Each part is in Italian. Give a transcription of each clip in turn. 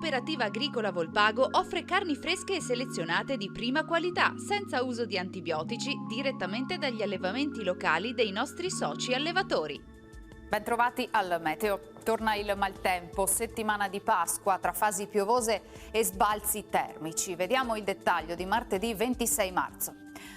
Cooperativa Agricola Volpago offre carni fresche e selezionate di prima qualità, senza uso di antibiotici, direttamente dagli allevamenti locali dei nostri soci allevatori. Bentrovati al meteo. Torna il maltempo, settimana di Pasqua tra fasi piovose e sbalzi termici. Vediamo il dettaglio di martedì 26 marzo.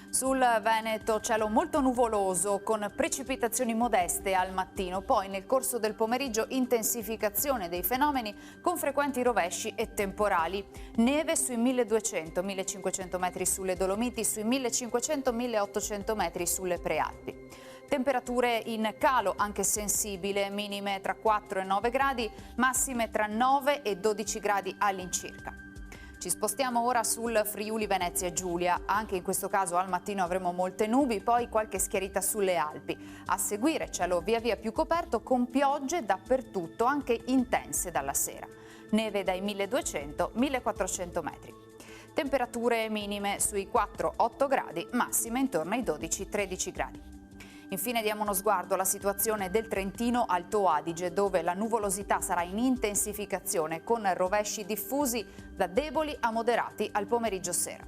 Sul Veneto cielo molto nuvoloso con precipitazioni modeste al mattino, poi nel corso del pomeriggio intensificazione dei fenomeni con frequenti rovesci e temporali. Neve sui 1200-1500 metri sulle Dolomiti, sui 1500-1800 metri sulle Prealpi. Temperature in calo anche sensibile, minime tra 4 e 9 gradi, massime tra 9 e 12 gradi all'incirca. Ci spostiamo ora sul Friuli Venezia Giulia, anche in questo caso al mattino avremo molte nubi, poi qualche schiarita sulle Alpi. A seguire cielo via via più coperto con piogge dappertutto, anche intense dalla sera. Neve dai 1200-1400 metri. Temperature minime sui 4-8 gradi, massime intorno ai 12-13 gradi. Infine diamo uno sguardo alla situazione del Trentino Alto Adige, dove la nuvolosità sarà in intensificazione con rovesci diffusi da deboli a moderati al pomeriggio sera.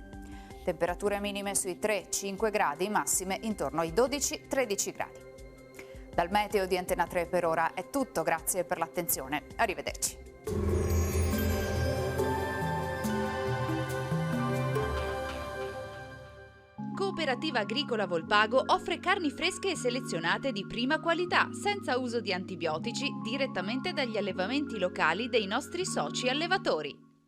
Temperature minime sui 3-5 gradi, massime intorno ai 12-13 gradi. Dal meteo di Antena 3 per ora è tutto, grazie per l'attenzione. Arrivederci. Cooperativa Agricola Volpago offre carni fresche e selezionate di prima qualità, senza uso di antibiotici, direttamente dagli allevamenti locali dei nostri soci allevatori.